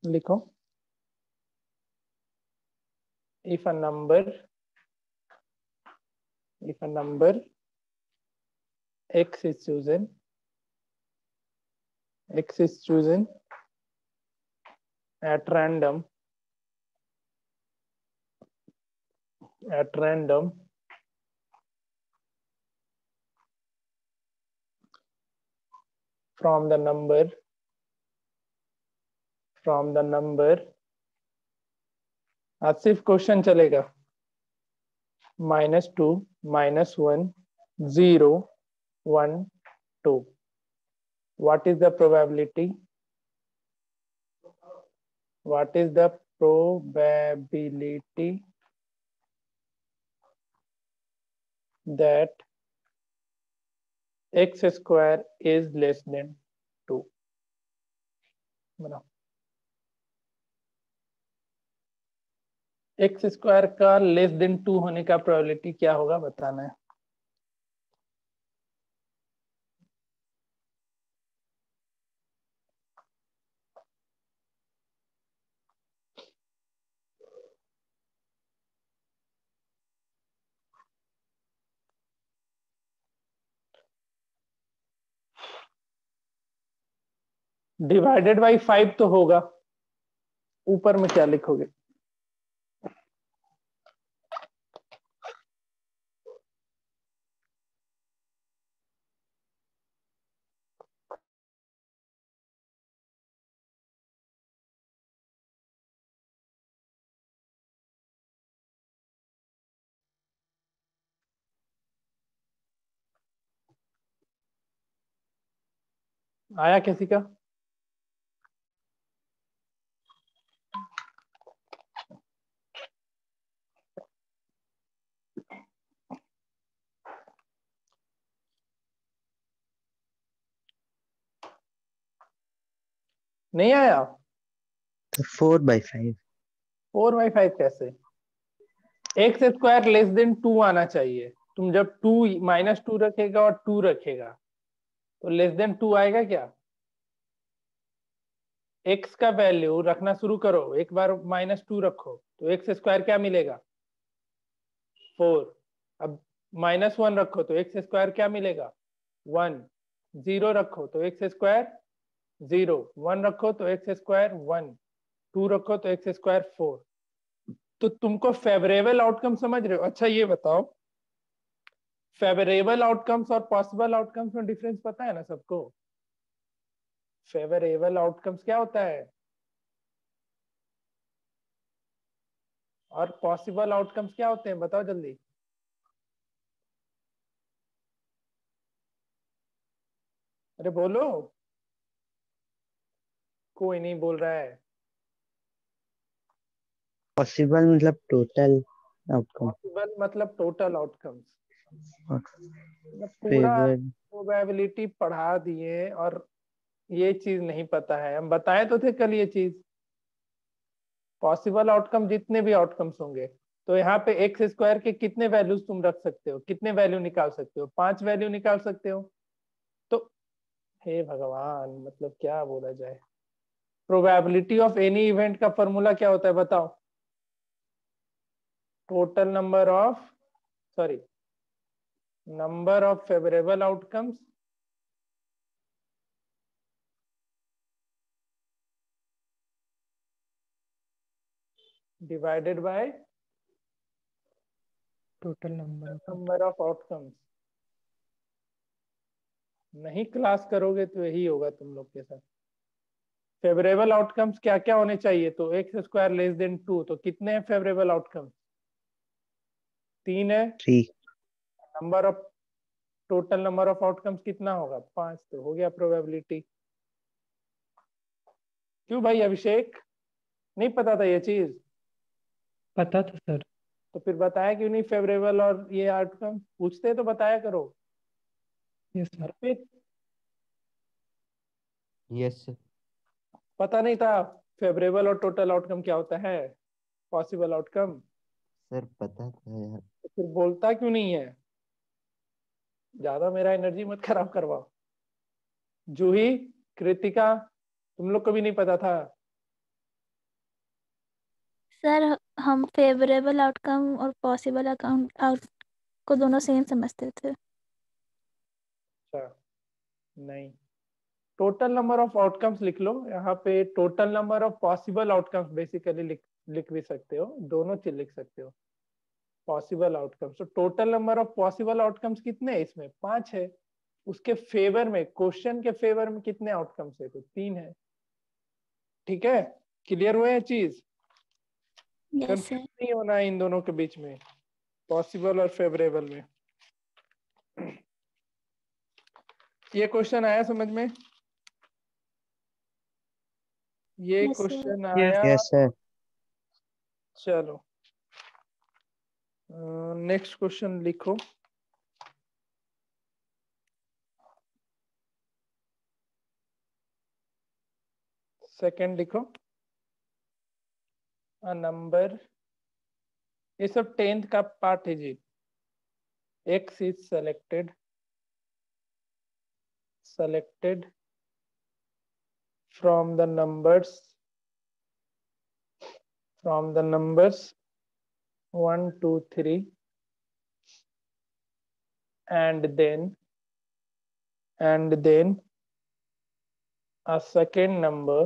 लिखो, if a number x is chosen at random from the number आज सिर्फ question चलेगा, -2, -1, 0, 1, 2. What is the probability that x square is less than 2? बनाओ। X square का less than 2 होने का probability क्या होगा बताना है। डिवाइडेड बाई 5 तो होगा, ऊपर में क्या लिखोगे? आया किसी का? नहीं आया? तो 4/5। 4/5 कैसे? एक्स स्क्वायर लेस देन 2 आना चाहिए। तुम जब -2 रखेगा और 2 रखेगा तो लेस देन 2 आएगा क्या? एक्स का वैल्यू रखना शुरू करो, एक बार -2 रखो तो एक्स स्क्वायर क्या मिलेगा? 4। अब -1 रखो तो एक्स स्क्वायर क्या मिलेगा? 1। 0 रखो तो एक्स स्क्वायर 0, 1 रखो तो एक्स स्क्वायर 1, 2 रखो तो एक्स स्क्वायर 4। तो तुमको फेवरेबल आउटकम समझ रहे हो? अच्छा ये बताओ, फेवरेबल आउटकम्स और पॉसिबल आउटकम्स में डिफरेंस पता है ना सबको? फेवरेबल आउटकम्स क्या होता है और पॉसिबल आउटकम्स क्या होते हैं? बताओ जल्दी। अरे बोलो, कोई नहीं बोल रहा है। पॉसिबल मतलब टोटल आउटकम, पॉसिबल मतलब टोटल आउटकम्स। मतलब पूरा फेवर। प्रोबेबिलिटी पढ़ा दिए और ये चीज नहीं पता है। हम बताए तो थे कल ये चीज। पॉसिबल आउटकम जितने भी आउटकम्स होंगे तो यहाँ पे एक्स स्क्वायर के कितने वैल्यूज तुम रख सकते हो, कितने वैल्यू निकाल सकते हो? 5 वैल्यू निकाल सकते हो। तो हे भगवान, मतलब क्या बोला जाए। प्रोबेबिलिटी ऑफ एनी इवेंट का फॉर्मूला क्या होता है बताओ? Total number of favourable outcomes divided by total number number of outcomes. नहीं क्लास करोगे तो यही होगा तुम लोग के साथ। फेवरेबल आउटकम्स क्या क्या होने चाहिए? तो एक्स स्क्वायर लेस देन 2, तो कितने हैं फेवरेबल आउटकम्स? 3 है। 3। Number of total number of outcomes कितना होगा? 5। तो हो गया प्रोबेबिलिटी। क्यों भाई अभिषेक, नहीं पता था ये चीज? पता था सर। तो फिर बताया क्यों नहीं? फेवरेबल और ये आउटकम पूछते तो बताया करो। Yes sir. Arpit, yes sir. पता नहीं था फेवरेबल और टोटल आउटकम क्या होता है? Possible outcome. सर पता था यार। तो फिर बोलता क्यों नहीं है? ज्यादा मेरा एनर्जी मत खराब करवाओ। जूही, कृतिका, तुम लोग को भी नहीं पता था? सर हम फेवरेबल आउटकम और पॉसिबल आउट को दोनों सेम समझते थे। अच्छा नहीं, टोटल नंबर ऑफ आउटकम्स लिख लो यहाँ पे। Total number of possible outcomes basically लिख भी सकते हो, दोनों चीज लिख सकते हो। पॉसिबल आउटकम्स, तो total number of possible outcomes कितने हैं इसमें? 5 है। उसके फेवर में, क्वेश्चन के फेवर में कितने आउटकम्स है? तो 3 है। ठीक है, क्लियर हुए ये चीज? Yes confuse sir. नहीं होना है इन दोनों के बीच में, पॉसिबल और फेवरेबल में। ये क्वेश्चन आया समझ में? ये यस सर। Question Yes. आया। Yes, sir. चलो नेक्स्ट क्वेश्चन लिखो। सेकंड लिखो। अ नंबर, ये सब 10th का पार्ट है जी। x is selected from the numbers 1 2 3, and then a second number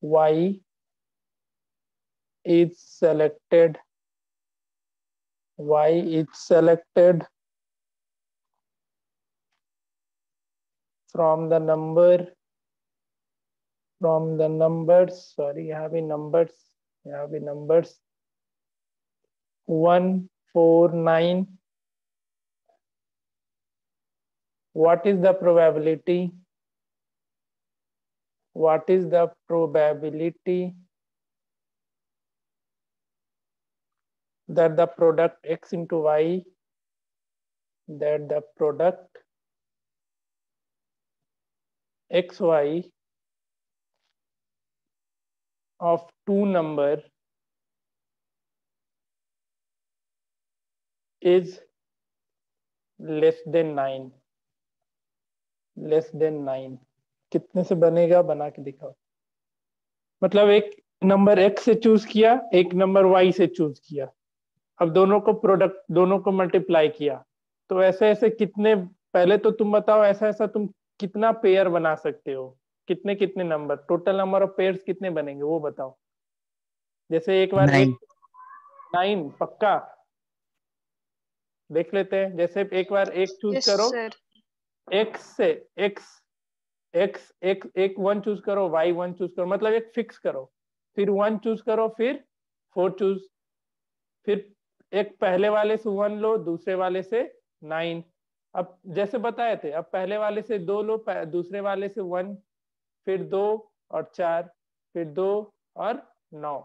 y is selected from the numbers, sorry, यहाँ भी numbers 1 4 9. What is the probability that the product x into y, that the product xy of two number is less than 9? कितने से बनेगा? बना के दिखाओ। मतलब एक नंबर x से चूज किया, एक नंबर y से चूज किया, अब दोनों को मल्टीप्लाई किया, तो ऐसे ऐसे कितने, पहले तो तुम बताओ ऐसा ऐसा तुम कितना पेयर बना सकते हो? कितने कितने number, total number of pairs कितने बनेंगे वो बताओ। जैसे एक बार 9. 9 पक्का देख लेते हैं। जैसे एक बार एक चूज यस करो, सर। x से एक 1 चूज करो, y 1 चूज करो, मतलब एक फिक्स करो, फिर 1 चूज करो, फिर 4 चूज, फिर एक पहले वाले से 1 लो, दूसरे वाले से 9। अब जैसे बताए थे, अब पहले वाले से 2 लो, दूसरे वाले से 1, फिर 2 और 4, फिर 2 और 9।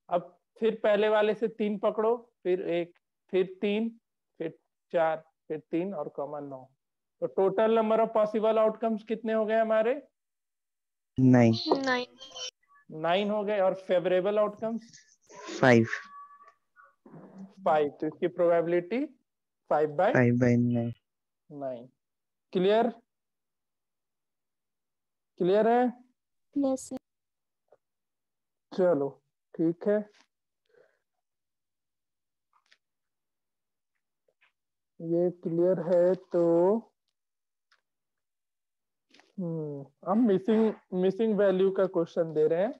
अब फिर पहले वाले से 3 पकड़ो, फिर 1, फिर 3, फिर 4, फिर 3 और कॉमन 9। तो total number of possible outcomes कितने हो गए हमारे? 9. 9। 9 हो गए। और फेवरेबल आउटकम्स 5. 5, तो इसकी प्रोबेबिलिटी 5/9। 5/9. क्लियर है? Yes sir. चलो ठीक है, ये क्लियर है। तो हम मिसिंग वैल्यू का क्वेश्चन दे रहे हैं,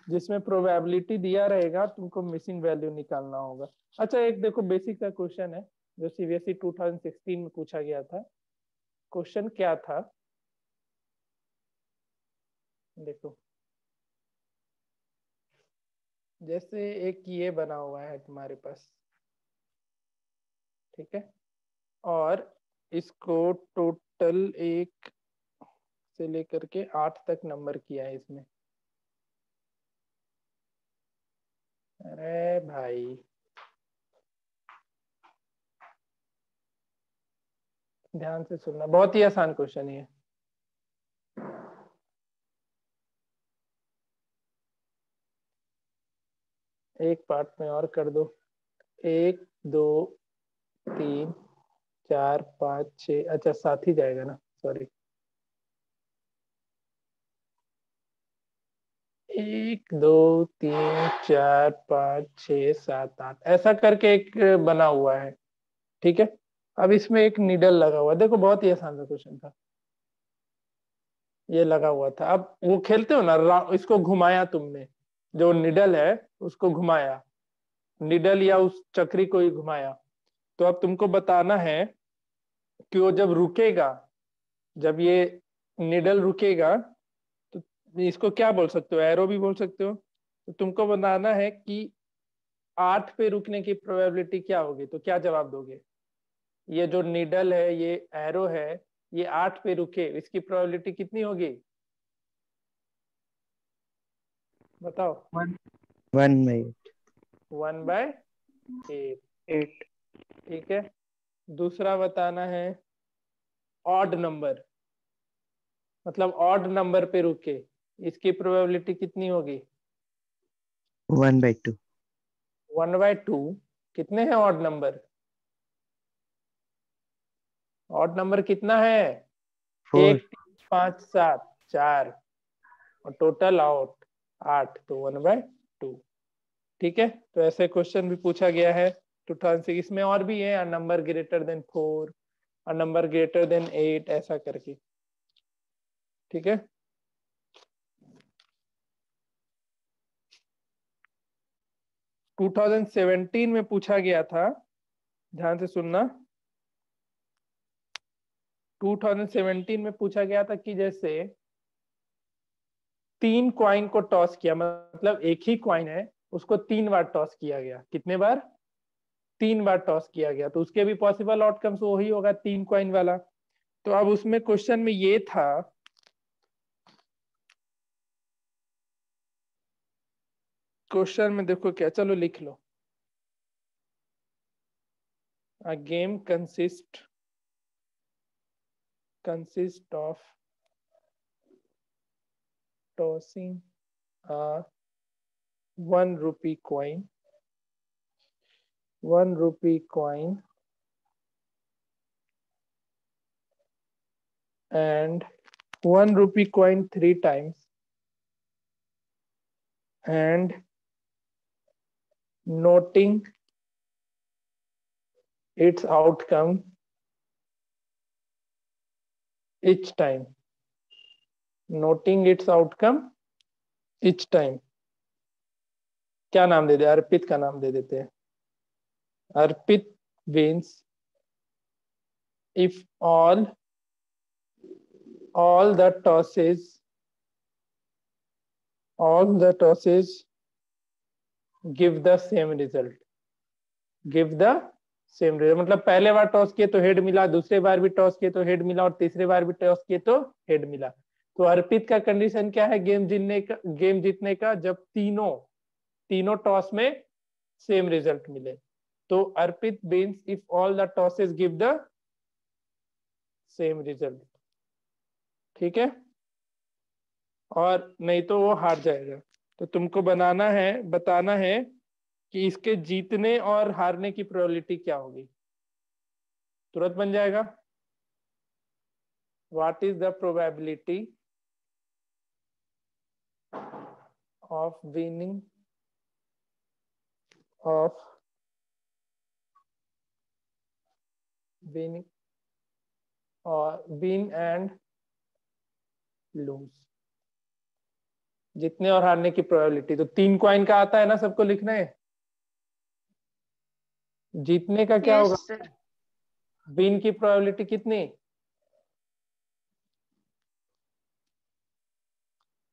जिसमें प्रोबेबिलिटी दिया रहेगा, तुमको मिसिंग वैल्यू निकालना होगा। अच्छा एक देखो बेसिक का क्वेश्चन है जो सीबीएसई 2016 में पूछा गया था। क्वेश्चन क्या था देखो, जैसे एक ये बना हुआ है तुम्हारे पास, ठीक है, और इसको टोटल 1 से लेकर के 8 तक नंबर किया है इसमें। अरे भाई ध्यान से सुनना, बहुत ही आसान क्वेश्चन है। एक पार्ट में और कर दो, 1 2 3 4 5 6, अच्छा साथ ही जाएगा ना, सॉरी। 1 2 3 4 5 6 7 8 ऐसा करके एक बना हुआ है। ठीक है, अब इसमें एक नीडल लगा हुआ है। देखो बहुत ही आसान सा क्वेश्चन था, ये लगा हुआ था। अब वो खेलते हो ना, इसको घुमाया तुमने, जो निडल है उसको घुमाया, निडल या उस चक्री को ही घुमाया। तो अब तुमको बताना है कि वो जब रुकेगा, जब ये निडल रुकेगा, तो इसको क्या बोल सकते हो, एरो भी बोल सकते हो। तो तुमको बताना है कि 8 पे रुकने की प्रोबेबिलिटी क्या होगी। तो क्या जवाब दोगे? ये जो निडल है, ये एरो है, ये 8 पे रुके, इसकी प्रोबेबिलिटी कितनी होगी? बताओ। 1/8. 1/8। ठीक है, दूसरा बताना है ऑड नंबर, मतलब ऑड नंबर पे रुके, इसकी प्रोबेबिलिटी कितनी होगी? 1/2. 1/2। कितने हैं ऑड नंबर? ऑड नंबर कितना है? 4. 1 3 5 7 4 और टोटल आउट 8, तो 1/2। ठीक है, तो ऐसे क्वेश्चन भी पूछा गया है 2006। इसमें और भी है, a number greater than 4, a number greater than 8, ऐसा करके। ठीक है, टू 2017 में पूछा गया था, ध्यान से सुनना। 2017 में पूछा गया था कि जैसे 3 क्वाइन को टॉस किया, मतलब एक ही क्वाइन है, उसको 3 बार टॉस किया गया। कितने बार? 3 बार टॉस किया गया, तो उसके भी पॉसिबल आउटकम्स वही होगा, 3 क्वाइन वाला। तो अब उसमें क्वेश्चन में ये था, क्वेश्चन में देखो क्या, चलो लिख लो। A game consists of tossing a 1 rupee coin, and 1 rupee coin 3 times, and noting its outcome each time. क्या नाम दे दे? अर्पित का नाम दे देते हैं। अर्पित wins if all the tosses give the same result। मतलब पहले बार टॉस किए तो हेड मिला, दूसरे बार भी टॉस किए तो हेड मिला, और तीसरे बार भी टॉस किए तो हेड मिला। तो अर्पित का कंडीशन क्या है गेम जीतने का? जब तीनों टॉस में सेम रिजल्ट मिले। तो Arpit wins if all the tosses give the same result. ठीक है, और नहीं तो वो हार जाएगा। तो तुमको बताना है कि इसके जीतने और हारने की प्रोबेबिलिटी क्या होगी। तुरंत बन जाएगा। What is the probability of winning और विन एंड लूज, जीतने और हारने की प्रोबेबिलिटी। तो 3 कॉइन का आता है ना, सबको लिखना है। जीतने का क्या होगा? सर। विन की प्रोबेबिलिटी कितनी?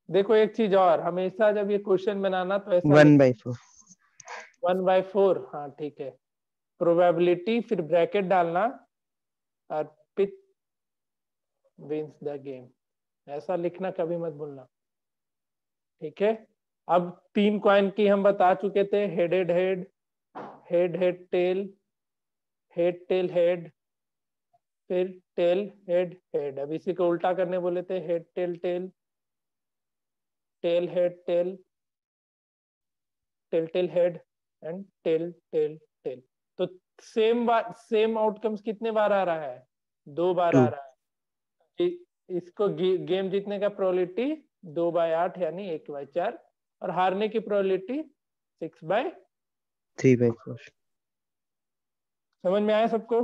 देखो एक चीज और, हमेशा जब ये क्वेश्चन बनाना तो ऐसा 1/4. 1/4। हाँ ठीक है, प्रोबेबिलिटी फिर ब्रैकेट डालना, अर्पित विंस द गेम, ऐसा लिखना कभी मत भूलना। ठीक है, अब 3 कॉइन की हम बता चुके थे, head head tail, head tail head, फिर टेल हेड हेड। अब इसी को उल्टा करने बोले थे, head tail tail, tail head tail, tail tail head and tail tail tail. तो सेम आउटकम्स कितने बार आ रहा है? 2 बार आ 2. रहा है। इसको गेम जीतने का प्रोबेबिलिटी 2/8 यानी 1/4 और हारने की प्रोबेबिलिटी 3/4। समझ में आया सबको?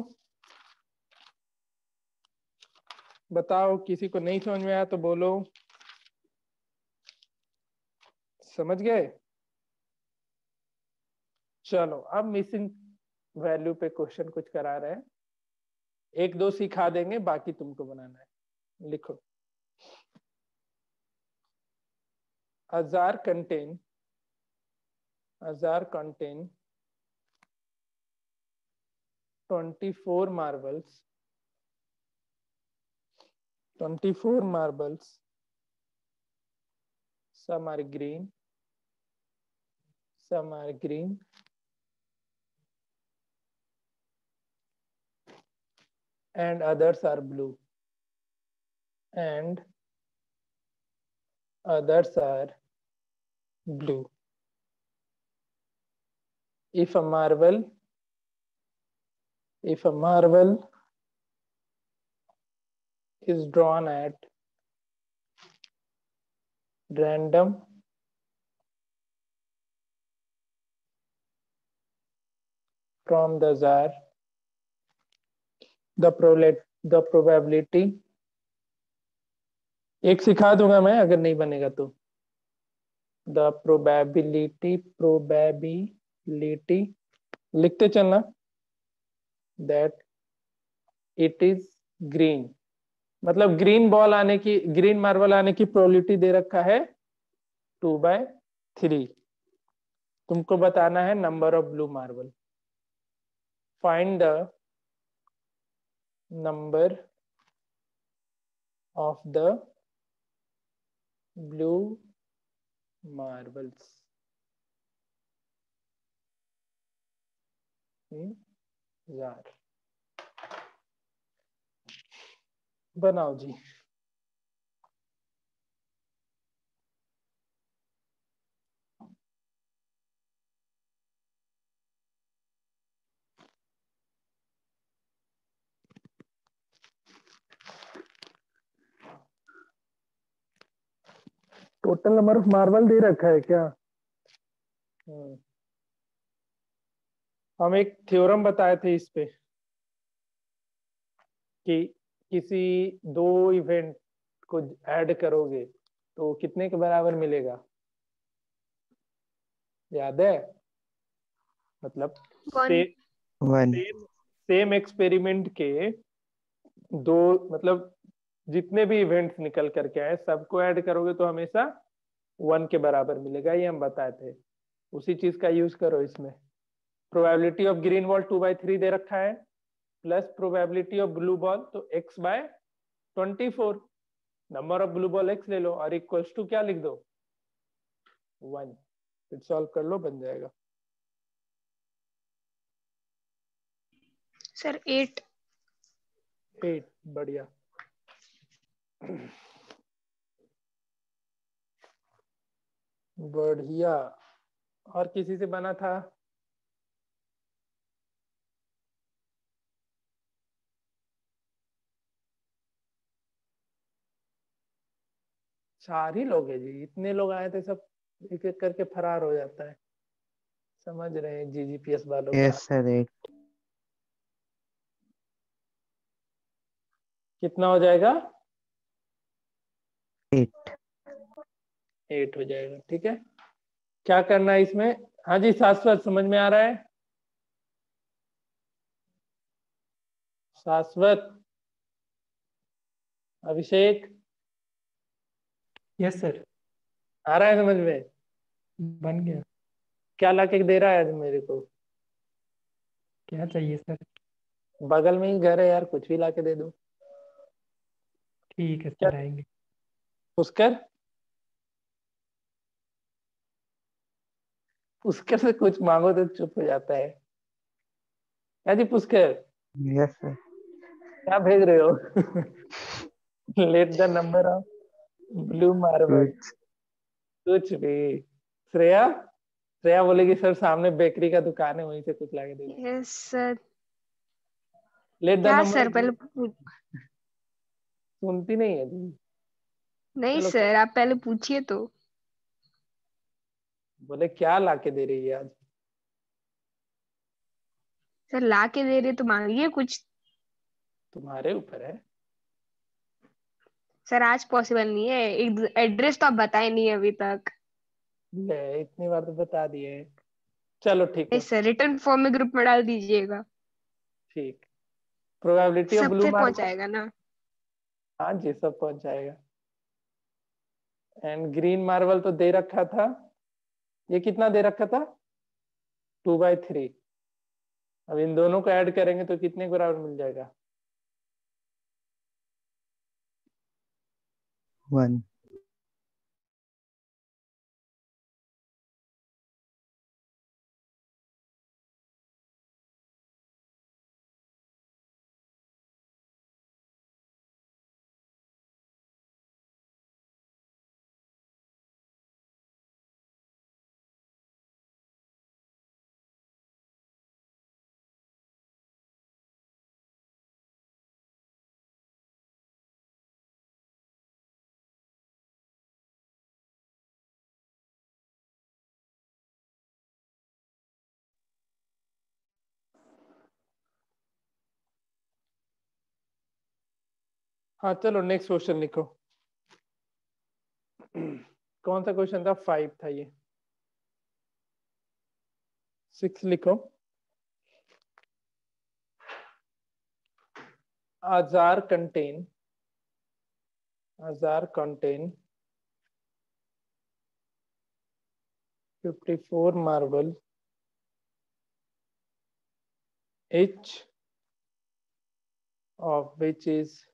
बताओ, किसी को नहीं समझ में आया तो बोलो। समझ गए? चलो अब मिसिंग वैल्यू पे क्वेश्चन कुछ करा रहे हैं। एक दो सिखा देंगे, बाकी तुमको बनाना है। लिखो, a jar contain 24 marbles. 24 marbles. Some are green, and others are blue. If a marble is drawn at random from the jar, the probability, एक सिखा दूंगा मैं अगर नहीं बनेगा तो, the probability लिखते चलना, that it is green, मतलब ग्रीन मार्बल आने की प्रोबेबिलिटी दे रखा है 2/3। तुमको बताना है number of blue marble. Find the number of the blue marbles in jar. बनाओ जी। टोटल नंबर ऑफ मार्बल दे रखा है क्या? हम एक थ्योरम बताए थे इस पे कि किसी दो इवेंट को ऐड करोगे तो कितने के बराबर मिलेगा, याद है? मतलब सेम एक्सपेरिमेंट के दो, मतलब जितने भी इवेंट्स निकल करके आए सबको ऐड करोगे तो हमेशा 1 के बराबर मिलेगा, ये हम बताए थे। उसी चीज का यूज करो इसमें। प्रोबेबिलिटी ऑफ ग्रीन बॉल 2/3 दे रखा है, plus probability of blue ball, तो x/24। Number of blue ball x ले लो और इक्वल्स टू क्या लिख दो, 1। फिर सॉल्व कर लो, बन जाएगा। सर 8। बढ़िया। बढ़िया। और किसी से बना था? चार ही लोग हैं जी, इतने लोग आए थे, सब एक एक करके फरार हो जाता है। समझ रहे हैं जीजीपीएस वालों का? Yes sir 8। कितना हो जाएगा? 8 हो जाएगा। ठीक है, क्या करना है इसमें? हाँ जी शाश्वत, समझ में आ रहा है? शाश्वत, अभिषेक, यस सर, आ रहा है समझ में? बन गया। क्या लाके दे रहा है आज मेरे को? क्या चाहिए सर? बगल में ही घर है यार, कुछ भी लाके दे दो। ठीक है क्या सर, आएंगे। पुष्कर? पुष्कर से कुछ मांगो तो चुप हो जाता है। क्या जी पुष्कर, यस सर। क्या भेज रहे हो? Let the number of blue marble. कुछ भी। श्रेया बोलेगी सर सामने बेकरी का दुकान है, वहीं से कुछ लाके दे दो। Yes sir. लेट द क्या नंबर। सर पहले सुनती नहीं है जी। नहीं चलो सर, आप पहले पूछिए तो। बोले क्या ला के दे रही है आज? सर ला के दे रहे तो मांगिए कुछ। तुम्हारे ऊपर है। सर आज पॉसिबल नहीं है, एक एड्रेस तो आप बताए नहीं अभी तक। ले इतनी बार तो बता दिए। चलो ठीक है। नहीं सर, रिटर्न फॉर्म में ग्रुप में डाल दीजिएगा। ठीक। प्रोबेबिलिटी ऑफ ब्लू सबसे मार्बल। पहुंचाएगा ना। हाँ जी, सब पहुंच जाएगा। एंड ग्रीन मार्बल तो दे रखा था। ये कितना दे रखा था? 2/3। अब इन दोनों को ऐड करेंगे तो कितने के बराबर मिल जाएगा? 1. हाँ चलो नेक्स्ट क्वेश्चन लिखो। कौन सा क्वेश्चन था? 5 था ये। 6 लिखो। Azar contain 54 marble, each of which is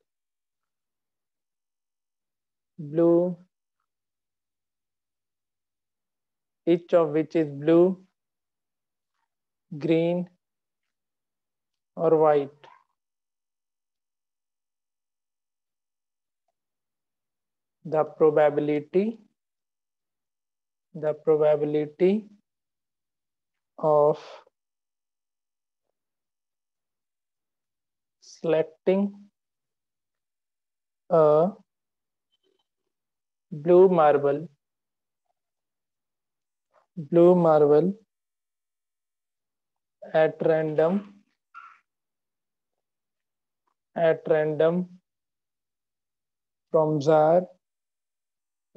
blue, green or white. The probability of selecting a blue marble at random from jar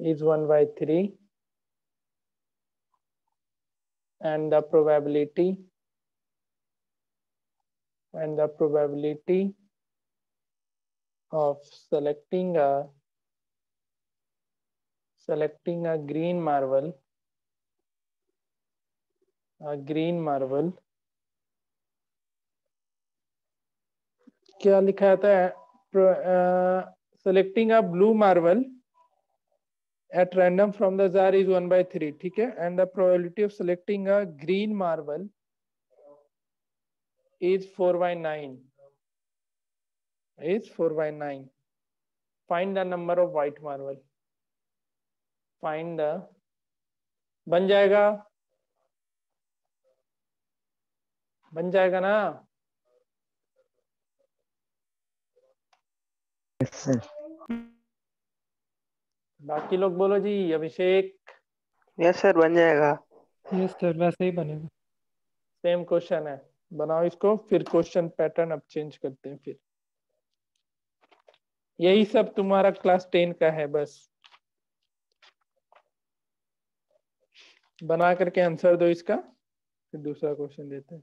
is 1/3, and the probability of selecting a green marble क्या लिखा था? selecting a blue marble at random from the jar is 1/3, ठीक है, and the probability of selecting a green marble is 4/9. Find the number of white marble. बन जाएगा ना? Yes, sir. बाकी लोग बोलो जी। अभिषेक। यस सर, बन जाएगा। यस सर, वैसे ही बनेगा। सेम क्वेश्चन है, बनाओ इसको। फिर क्वेश्चन पैटर्न अब चेंज करते हैं। फिर यही सब तुम्हारा क्लास 10 का है। बस बना करके आंसर दो इसका, फिर दूसरा क्वेश्चन देते हैं।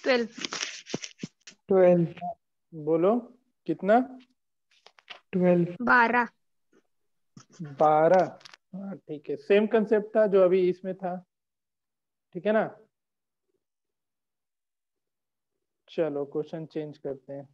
ट्वेल्व। 12। बोलो कितना? 12। 12। 12। हाँ ठीक है, सेम कंसेप्ट था जो अभी इसमें था। ठीक है ना। चलो क्वेश्चन चेंज करते हैं।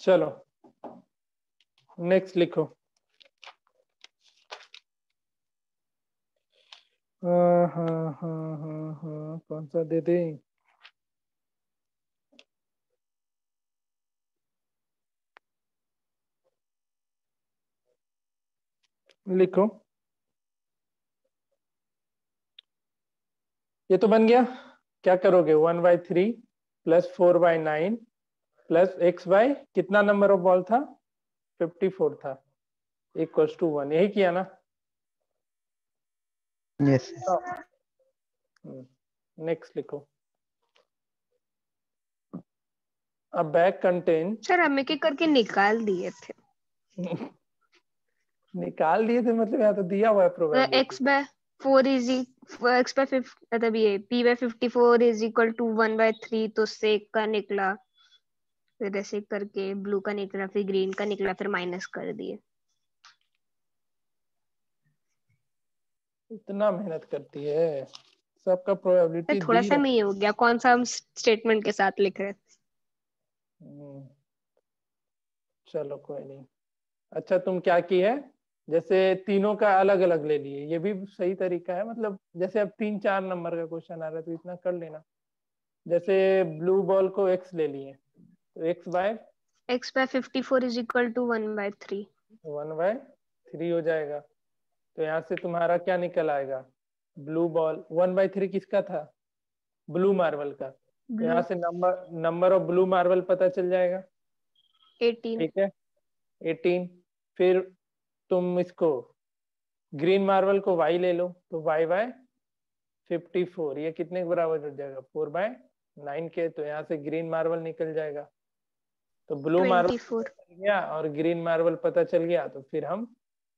चलो नेक्स्ट लिखो। हाँ हाँ हाँ हाँ हाँ, कौन सा दे दे। लिखो। ये तो बन गया। क्या करोगे, 1/3 प्लस 4/9 प्लस x बाय कितना नंबर ऑफ बॉल था, 54 था, इक्वल्स टू 1। यही किया ना। Yes. नेक्स्ट लिखो। A bag contain सर हम एक एक करके निकाल दिए थे। निकाल दिए थे मतलब यहाँ तो दिया हुआ है probability. X by 4 is X by मतलब ये p by 54 is equal to 1/3, तो उससे एक का निकला, फिर ऐसे करके ब्लू का निकला, फिर ग्रीन का निकला, फिर माइनस कर दिए। इतना मेहनत करती है, सबका प्रोबेबिलिटी थोड़ा दी सा में ये हो गया, कौन सा हम स्टेटमेंट के साथ लिख रहे थे। चलो कोई नहीं। अच्छा तुम क्या की है, जैसे तीनों का अलग अलग ले लिए, ये भी सही तरीका है। मतलब जैसे अब 3-4 नंबर का क्वेश्चन आ रहा है तो इतना कर लेना। जैसे ब्लू बॉल को x ले लिए, तो x by X by 54 is equal to 1/3। 1/3 हो जाएगा। तो यहाँ से तुम्हारा क्या निकल आएगा, ब्लू बॉल 1/3 किसका था, ब्लू मार्बल का। तो ब्लू यहाँ से number number of blue marble पता चल जाएगा। 18। ठीक है 18। फिर तुम इसको ग्रीन मार्बल को y ले लो, तो y/54 ये कितने के बराबर हो जाएगा, 4/9 के। तो यहाँ से ग्रीन मार्बल निकल जाएगा। तो ब्लू मार्बल 24। चल गया और ग्रीन मार्बल पता चल गया, तो फिर हम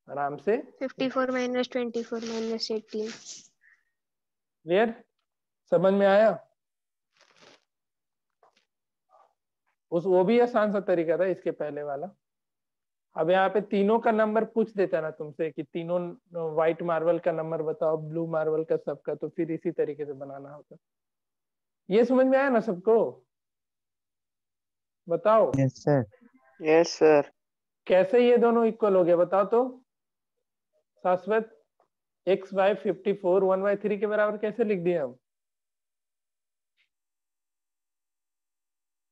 आराम से 54 माइनस 24 माइनस 18। क्लियर, समझ में आया। वो भी आसान सा तरीका था इसके पहले वाला। अब यहाँ पे तीनों का नंबर पूछ देता ना तुमसे कि तीनों व्हाइट मार्बल का नंबर बताओ, ब्लू मार्बल का सबका, तो फिर इसी तरीके से बनाना होता। ये समझ में आया ना सबको, बताओ। Yes, sir. Yes sir. कैसे ये दोनों इक्वल हो गया बताओ तो, शाश्वत। x/54 1/3 के बराबर कैसे लिख दिए हम,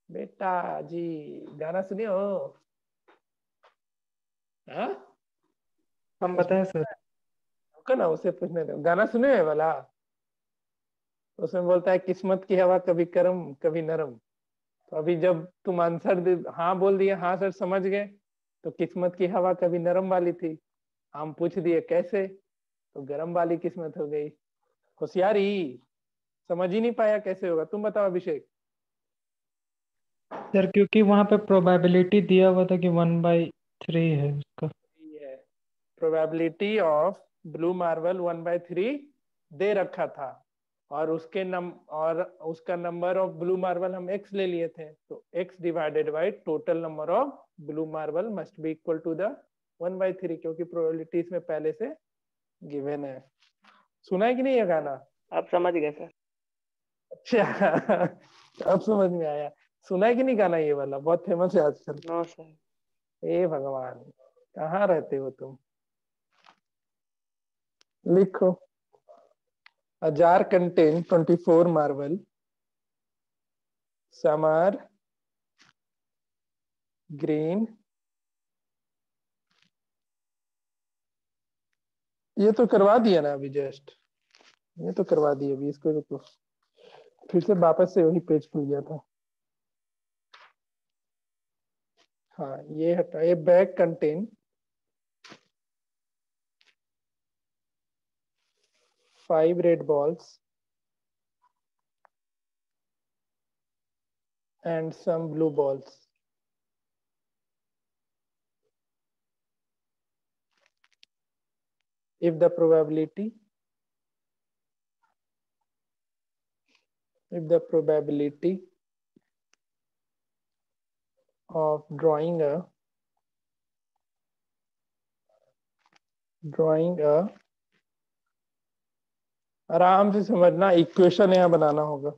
बेटा जी गाना सुनिए हो। हाँ हम बताएं सर। रुको ना, उसे पूछने दो, गाना सुने ये वाला। उसमें बोलता है किस्मत की हवा कभी गर्म कभी नरम। तो अभी जब तुम आंसर दे हाँ बोल दिए, हाँ सर समझ गए, तो किस्मत की हवा कभी नरम वाली थी। हम पूछ दिए कैसे, तो गरम वाली किस्मत हो गई। होशियारी, समझ ही नहीं पाया कैसे होगा। तुम बताओ अभिषेक। सर क्योंकि वहां पे प्रोबेबिलिटी दिया हुआ था कि 1/3 है उसका। है प्रोबेबिलिटी ऑफ ब्लू मार्बल 1/3 दे रखा था, और उसका नंबर ऑफ ब्लू मार्बल हम x ले लिए थे, तो x divided by total number of blue marble must be equal to the 1/3, क्योंकि प्रोबेबिलिटी इसमें पहले से गिवन है। सुना है कि नहीं ये गाना। आप समझ गए सर। अच्छा अब समझ में आया। सुना है कि नहीं गाना, ये वाला बहुत फेमस है आजकल। No sir. ए भगवान, कहाँ रहते हो तुम। लिखो। A jar contains 24 marble. Some are green. ये तो करवा दिया ना अभी जस्ट, ये तो करवा दिया अभी। इसको रुको, फिर से वापस से वही पेज खुल गया था। हाँ ये हटा। ये bag contain 5 red balls and some blue balls. if the probability of drawing a आराम से समझना, इक्वेशन यहाँ बनाना होगा।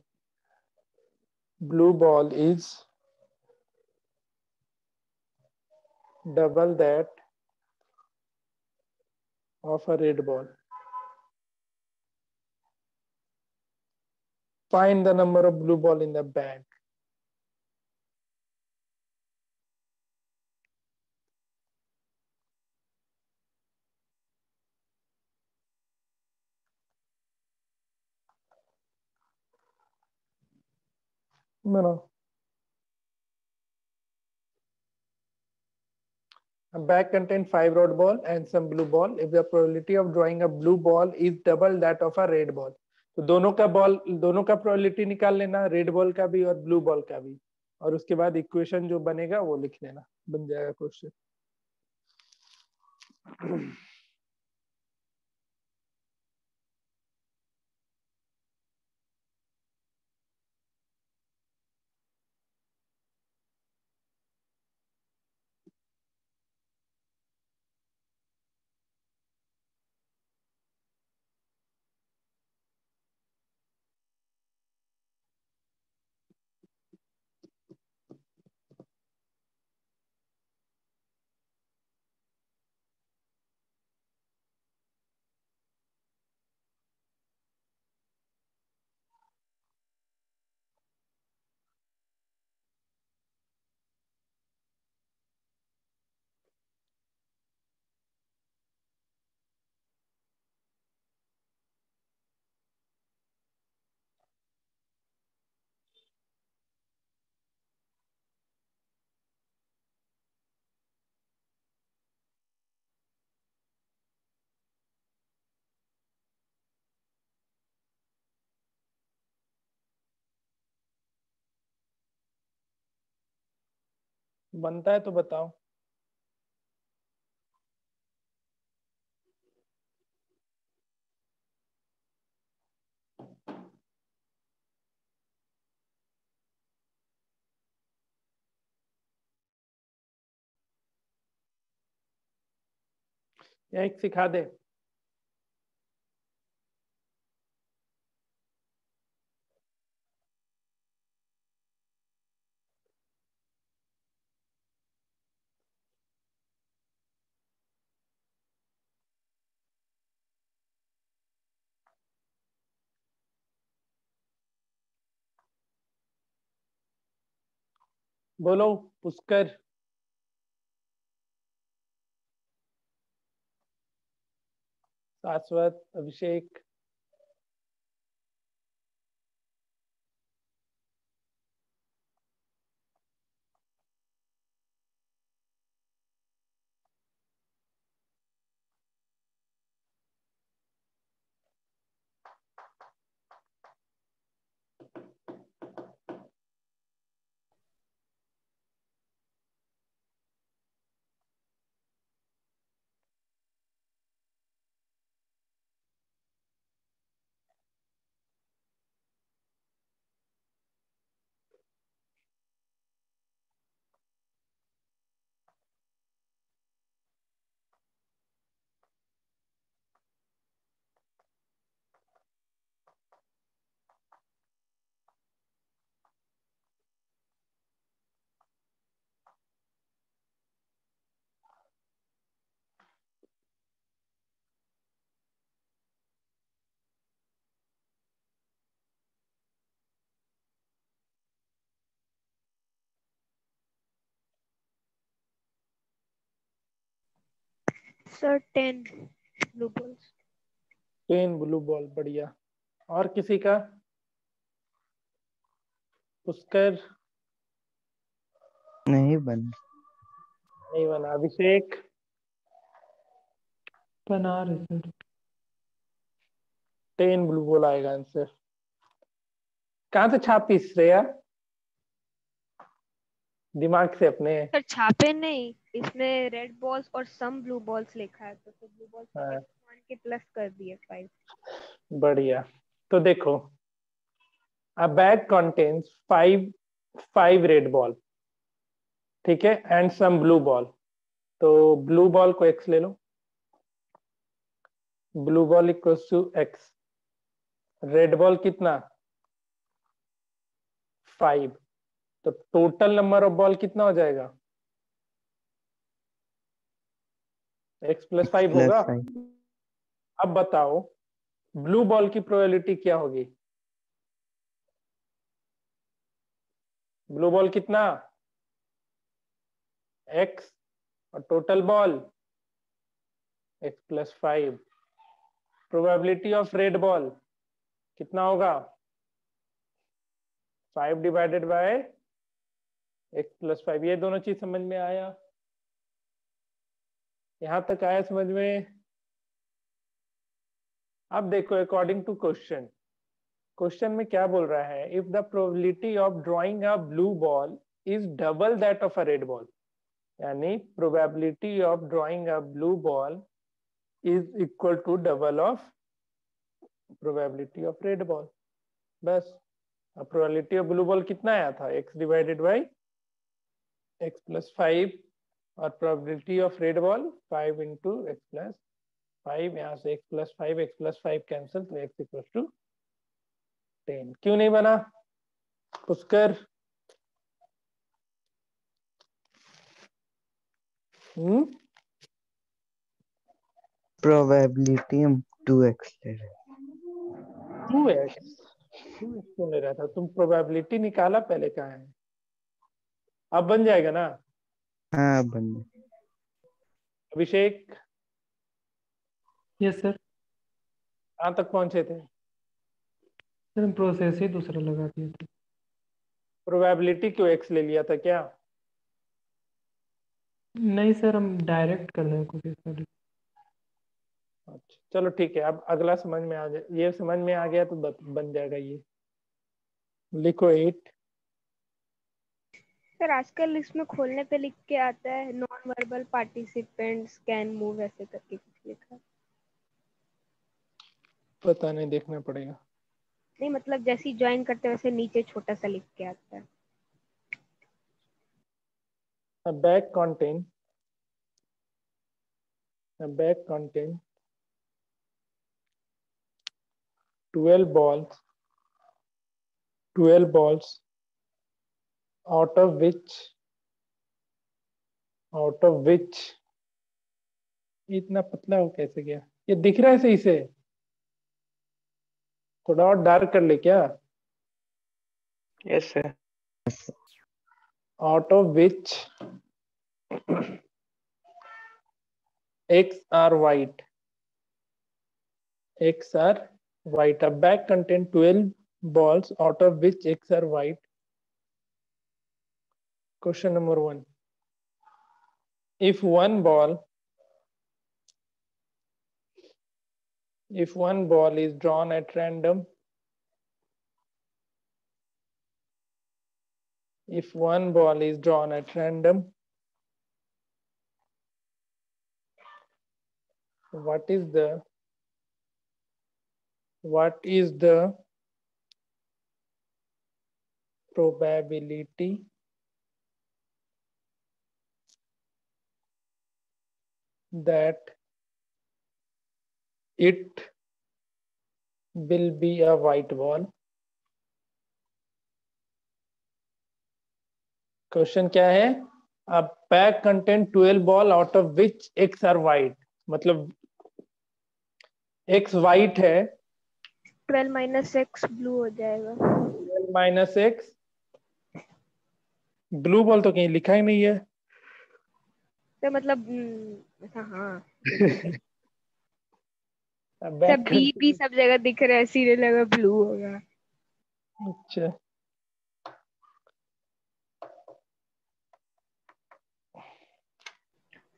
Blue ball is double that of a red ball. Find the number of blue ball in the bag. No. A bag contains 5 red ball and some blue ball. If the probability of drawing a blue ball is double that of a red ball, तो दोनों का probability निकाल लेना, red ball का भी और blue ball का भी, और उसके बाद इक्वेशन जो बनेगा वो लिख लेना, बन जाएगा क्वेश्चन। बनता है तो बताओ। या एक सिखा दे। बोलो Pushkar. Shashwat, Abhishek. Sir 10 blue balls. 10 blue ball, बढ़िया। और किसी का? पुष्कर नहीं बना। नहीं बना। अभिषेक बना रहे सर। 10 ब्लू बॉल आएगा आंसर। कहाँ से छापी श्रेया? दिमाग से अपने। सर छापे नहीं, इसमें रेड बॉल्स और सम ब्लू बॉल्स लिखा है, तो ब्लू बॉल्स हाँ। करके प्लस कर दिया 5। बढ़िया। तो देखो, a bag contains five red ball, ठीक है, एंड सम ब्लू बॉल। तो ब्लू बॉल को x ले लो, blue ball equals to x, red ball कितना 5, तो टोटल नंबर ऑफ बॉल कितना हो जाएगा x प्लस 5 प्लस होगा। 5 अब बताओ ब्लू बॉल की प्रोबेबिलिटी क्या होगी। ब्लू बॉल कितना x, और total ball x plus 5। Probability of red ball कितना होगा 5 डिवाइडेड बाय x प्लस 5। ये दोनों चीज समझ में आया, यहां तक आया समझ में। अब देखो अकॉर्डिंग टू क्वेश्चन, क्वेश्चन में क्या बोल रहा है, if the probability of drawing a blue ball is double that of a red ball, यानी probability of drawing a blue ball is equal to double of probability of red ball. बस, अब probability of blue ball कितना आया था x divided by x plus 5, और probability of red ball 5 into x plus 5, यहाँ से x plus 5 cancel, तो x equal to 10। क्यों नहीं बना पुष्कर? प्रोबेबिलिटी हम 2x ले रहे हैं। 2x क्यों ले रहा था? तुम प्रोबेबिलिटी निकाला पहले, कहाँ है? अब बन जाएगा ना हाँ बन गया। अभिषेक? Yes sir. कहाँ तक पहुंचे थे? सर हम प्रोसेस ही दूसरा लगा दिया था। प्रोबेबिलिटी क्यों x ले लिया था क्या? नहीं सर, हम डायरेक्ट करने की कोशिश कर रहे अच्छा चलो ठीक है, अब अगला समझ में आ जाए, ये समझ में आ गया तो बन जाएगा ये। लिखो 8। सर आजकल इसमें खोलने पे लिख के आता है non verbal participants can move, ऐसे करके कुछ लिखा है। पता नहीं, देखना पड़ेगा। नहीं मतलब जैसे ही ज्वाइन करते हैं वैसे नीचे छोटा सा लिख के आता है। A bag contain 12 balls out of which इतना पतला हो कैसे गया? ये दिख रहा है सही से? थोड़ा और डार्क कर ले क्या? Yes sir. Out of which eggs are white. Eggs are white. A bag contains 12 balls out of which eggs are white. Question number 1. If one ball is drawn at random, what is the probability that it will be a white ball? Question क्या है? A bag contain 12 ball out of which eggs are white. मतलब x white है, 12 minus x blue हो जाएगा। 12 minus x, blue ball तो कहीं लिखा ही नहीं है। तो मतलब अच्छा हाँ A सब bag बी contain- भी सब जगह दिख रहा है, इसीलिए लगा ब्लू होगा। अच्छा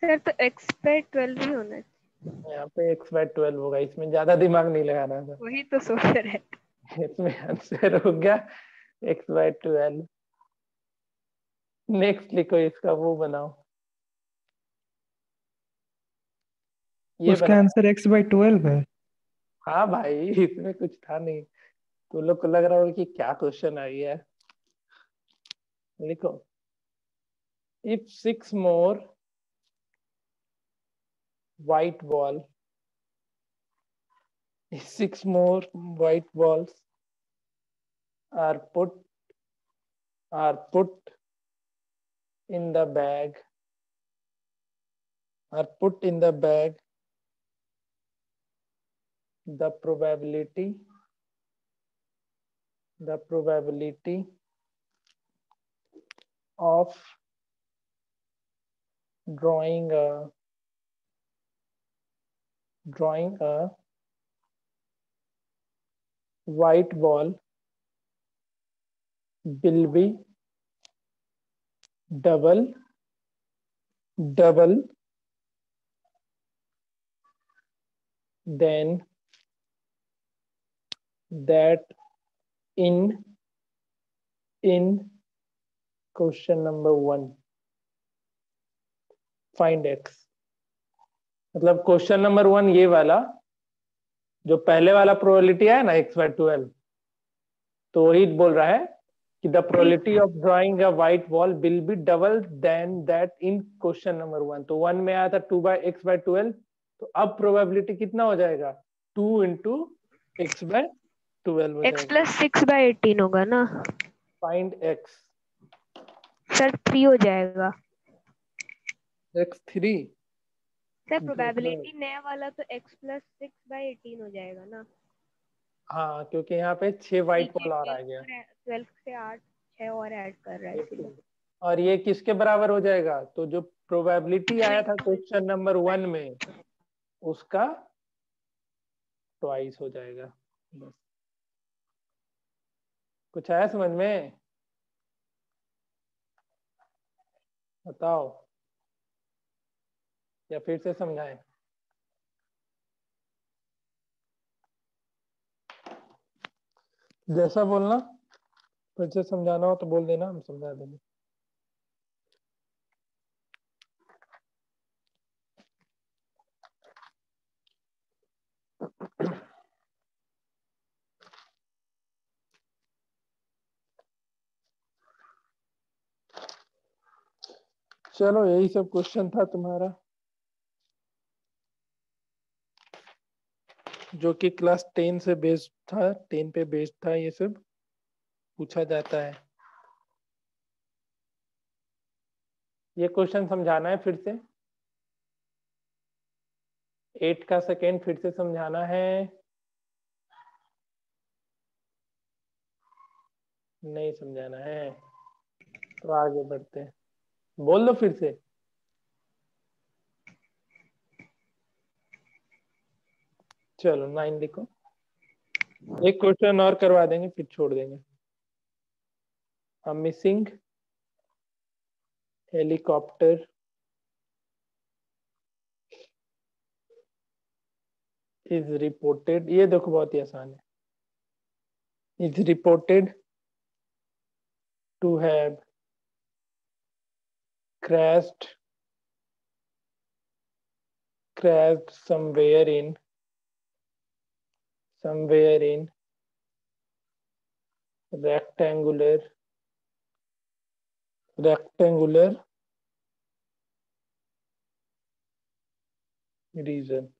सर तो एक्स पे 12 ही होना चाहिए। यहाँ पे x बाय 12 होगा, इसमें ज्यादा दिमाग नहीं लगाना था। वही तो सोच रहे हैं। इसमें आंसर हो गया x बाय 12। नेक्स्ट लिखो, इसका वो बनाओ। ये उसका बता। आंसर x/12 है। हाँ भाई, इसमें कुछ था नहीं। तो लोग को लग रहा होगा कि क्या क्वेश्चन आई है। लिखो, if 6 more white ball, if 6 more white balls are put in the bag, the probability of drawing a white ball will be double than that in question number 1. Find x. मतलब question number 1 ये वाला, जो पहले वाला probability है ना x/12, तो वही बोल रहा है कि the probability of drawing a white ball will be double than that in question number 1. तो 1 में आया था 2/x/12, तो अब प्रोबेबिलिटी कितना हो जाएगा? 2 × x/12 हो x जाएगा। + 6/18 होगा ना फाइंड x. सर? 3 हो जाएगा x3 सर। प्रोबेबिलिटी नया वाला तो x + 6/18 हो जाएगा ना। हाँ, क्योंकि यहाँ पे 6 व्हाइट नीचे बॉल और आ गया। 12 से 8 6 और ऐड कर रहा है इसीलिए। और ये किसके बराबर हो जाएगा? तो जो प्रोबेबिलिटी आया था क्वेश्चन नंबर 1 में, उसका ट्वाइस हो जाएगा। बस, कुछ आया समझ में? बताओ, या फिर से समझाएं? जैसा बोलना, फिर से समझाना हो तो बोल देना, हम समझा देंगे। चलो, यही सब क्वेश्चन था तुम्हारा, जो कि क्लास 10 से बेस्ड था, 10 पे बेस्ड था। ये सब पूछा जाता है। ये क्वेश्चन समझाना है फिर से, 8 का सेकेंड फिर से समझाना है। नहीं समझाना है तो आगे बढ़ते हैं। बोल दो फिर से। चलो 9 लिखो। एक क्वेश्चन और करवा देंगे, फिर छोड़ देंगे। A missing helicopter is reported, ये देखो बहुत ही आसान है, is reported to have crashed somewhere in rectangular region.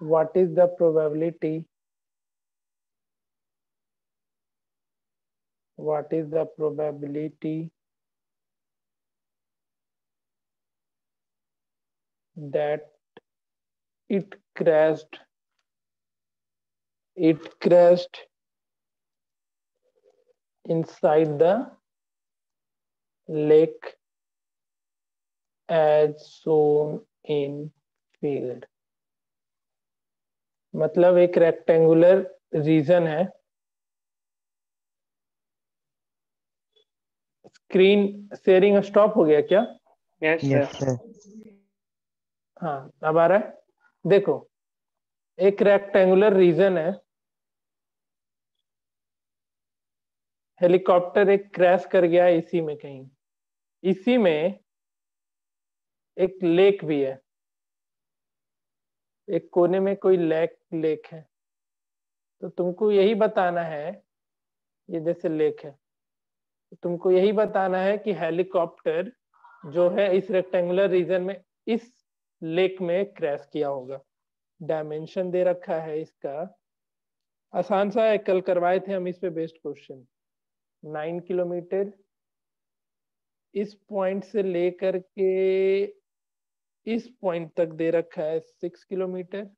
What is the probability that it crashed inside the lake as shown in field? मतलब एक रेक्टेंगुलर रीजन है। स्क्रीन शेयरिंग स्टॉप हो गया क्या? Yes yes sir. सर। हाँ, अब आ रहा है। देखो, एक रेक्टेंगुलर रीजन है, हेलीकॉप्टर एक क्रैश कर गया इसी में कहीं। इसी में एक लेक भी है, एक कोने में कोई लेक है, तो तुमको यही बताना है, ये जैसे लेक है, तो तुमको यही बताना है कि हेलीकॉप्टर जो है इस रेक्टेंगुलर रीजन में इस लेक में क्रैश किया होगा। डायमेंशन दे रखा है इसका, आसान सा है, कल करवाए थे हम इस पे बेस्ड क्वेश्चन। 9 किलोमीटर, इस पॉइंट से लेकर के इस पॉइंट तक दे रखा है 6 किलोमीटर,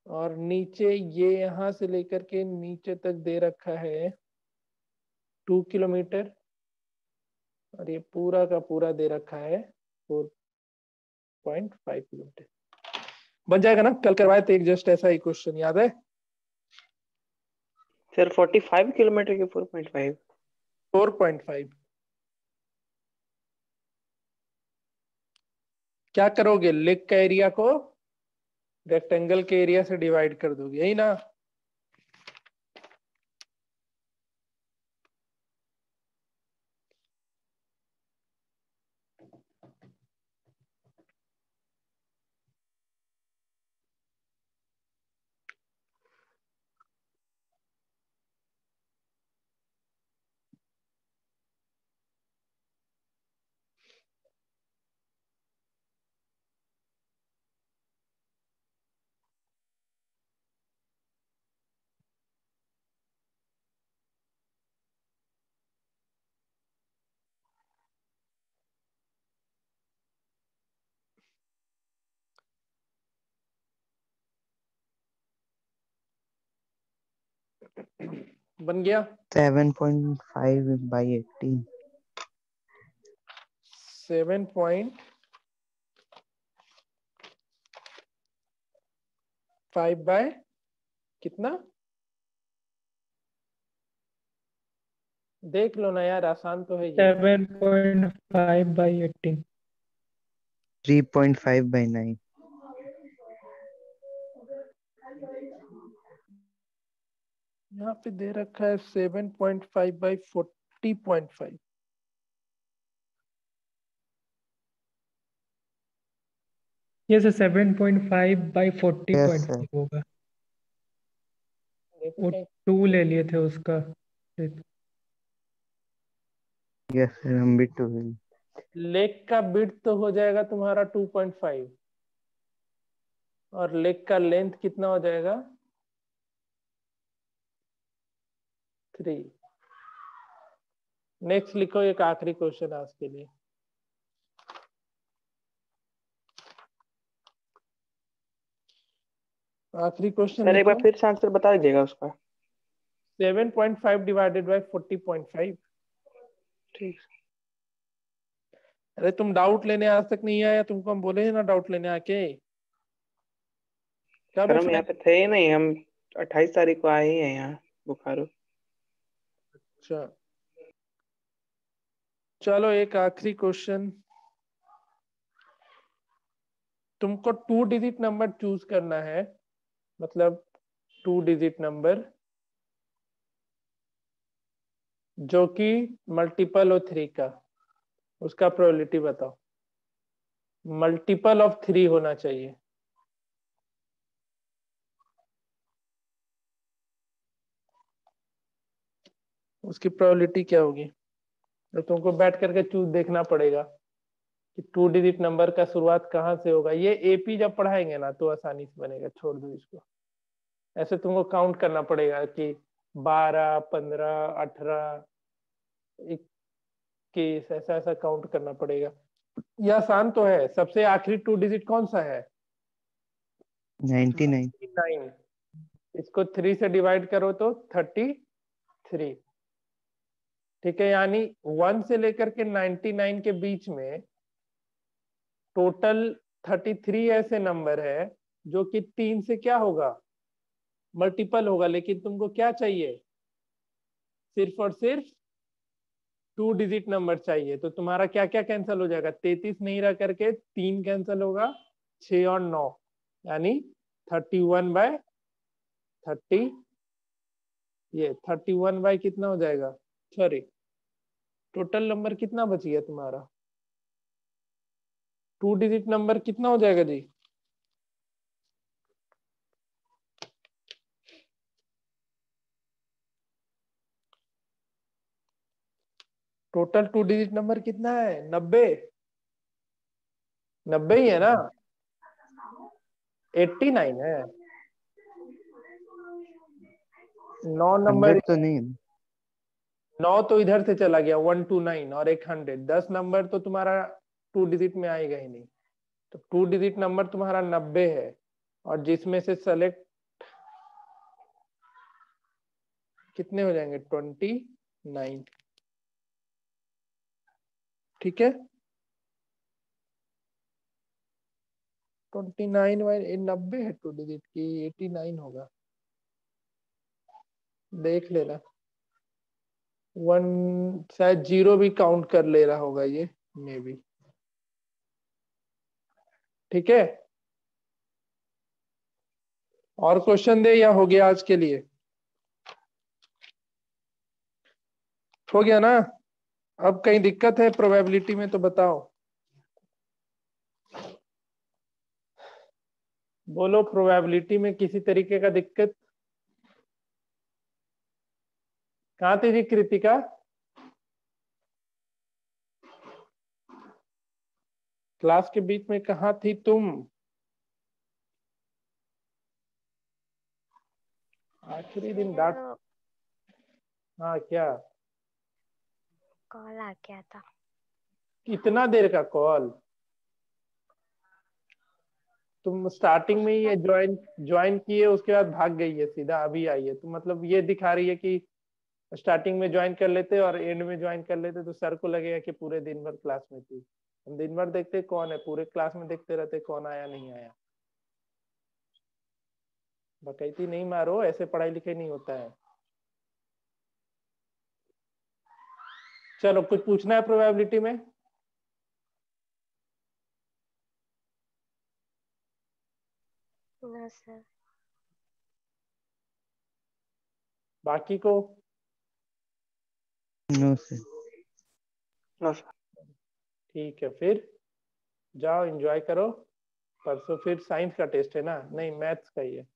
और नीचे ये यहां से लेकर के नीचे तक दे रखा है 2 किलोमीटर, और ये पूरा का पूरा दे रखा है 4.5 किलोमीटर। बन जाएगा ना? कल करवाए थे एक जस्ट ऐसा ही क्वेश्चन, याद है? सर 45 किलोमीटर के 4.5। 4.5। क्या करोगे? लेक का एरिया को रेक्टेंगल के एरिया से डिवाइड कर दोगे, यही ना? बन गया? 7.5 by 18। 7.5 बाय कितना? देख लो ना यार, आसान तो है ये। 7.5 by 18। 3.5 by 9। यहाँ पे दे रखा है 7.5 बाई 40.5। ये से 7.5 by यस 40.5 सर। होगा। देखो वो कहीं 2 ले लिए थे उसका। यस सर, हम भी 2। लेक का बिड्थ तो हो जाएगा तुम्हारा 2.5, और लेक का लेंथ कितना हो जाएगा? 3। नेक्स्ट लिखो एक आखिरी क्वेश्चन आज के लिए। आखिरी क्वेश्चन सर एक बार लिखो। फिर से आंसर बता दीजिएगा उसका। 7.5 डिवाइडेड बाई 40.5। ठीक। अरे तुम डाउट लेने आज तक नहीं आया? तुमको हम बोले हैं ना डाउट लेने आके। क्या सर बे हम यहाँ फ्रेंड? पे थे ही नहीं, हम 28 तारीख को आए ही हैं यहाँ बोकारो। अच्छा चलो एक आखिरी क्वेश्चन। तुमको 2 डिजिट नंबर चूज करना है, मतलब 2 डिजिट नंबर जो कि मल्टीपल हो 3 का, उसका प्रोबेबिलिटी बताओ। मल्टीपल ऑफ 3 होना चाहिए। उसकी प्रोबेबिलिटी क्या होगी? तो तुमको बैठ करके चूज देखना पड़ेगा कि 2 डिजिट नंबर का शुरुआत कहाँ से होगा। ये एपी जब पढ़ाएंगे ना तो आसानी से बनेगा, छोड़ दो इसको। ऐसे तुमको काउंट करना पड़ेगा कि 12, 15, 18, 21, ऐसा ऐसा काउंट करना पड़ेगा। ये आसान तो है। सबसे आखिरी 2 डिजिट कौन सा है? 99। 99। इसको 3 से डिवाइड करो तो 33। ठीक है, यानी 1 से लेकर के 99 के बीच में टोटल 33 ऐसे नंबर है जो कि 3 से क्या होगा? मल्टीपल होगा। लेकिन तुमको क्या चाहिए? सिर्फ और सिर्फ 2 डिजिट नंबर चाहिए। तो तुम्हारा क्या क्या कैंसिल हो जाएगा? 33 नहीं रह करके 3 कैंसिल होगा, 6 और 9, यानी 31/30। ये 31 बाय कितना हो जाएगा? सॉरी, टोटल नंबर कितना बच गया तुम्हारा? 2 डिजिट नंबर कितना हो जाएगा जी? टोटल 2 डिजिट नंबर कितना है? 90। 90 ही है ना? 89 है। 9 नंबर, 100 तो नहीं है। 9 तो इधर से चला गया, 129 और एक 100, 10 नंबर तो तुम्हारा 2 डिजिट में आएगा ही नहीं। तो 2 डिजिट नंबर तुम्हारा 90 है, और जिसमें से सेलेक्ट कितने हो जाएंगे? 29। ठीक है, 29 90 है 2 डिजिट की, 89 होगा, देख लेना। 1 शायद 0 भी काउंट कर ले रहा होगा ये, मे बी। ठीक है, और क्वेश्चन दे या हो गया आज के लिए? हो गया ना? अब कहीं दिक्कत है प्रोबेबिलिटी में तो बताओ, बोलो। प्रोबेबिलिटी में किसी तरीके का दिक्कत? कहाँ थी जी कृतिका? क्लास के बीच में कहाँ थी तुम? आखिरी दिन डांट। हाँ क्या? कॉल आ गया था। कितना देर का कॉल? तुम स्टार्टिंग में ही ज्वाइन किए, उसके बाद भाग गई है, सीधा अभी आई है। तो मतलब ये दिखा रही है कि स्टार्टिंग में ज्वाइन कर लेते और एंड में ज्वाइन कर लेते तो सर को लगेगा कि पूरे दिन भर क्लास में थी। हम दिन भर देखते कौन है, पूरे क्लास में देखते रहते कौन आया नहीं आया। बकैती नहीं मारो, ऐसे पढ़ाई लिखाई नहीं होता है। चलो, कुछ पूछना है प्रोबेबिलिटी में? ना सर। बाकी को? No sir. No sir. ठीक है, फिर जाओ एंजॉय करो। परसों फिर साइंस का टेस्ट है ना? नहीं, मैथ्स का ही है।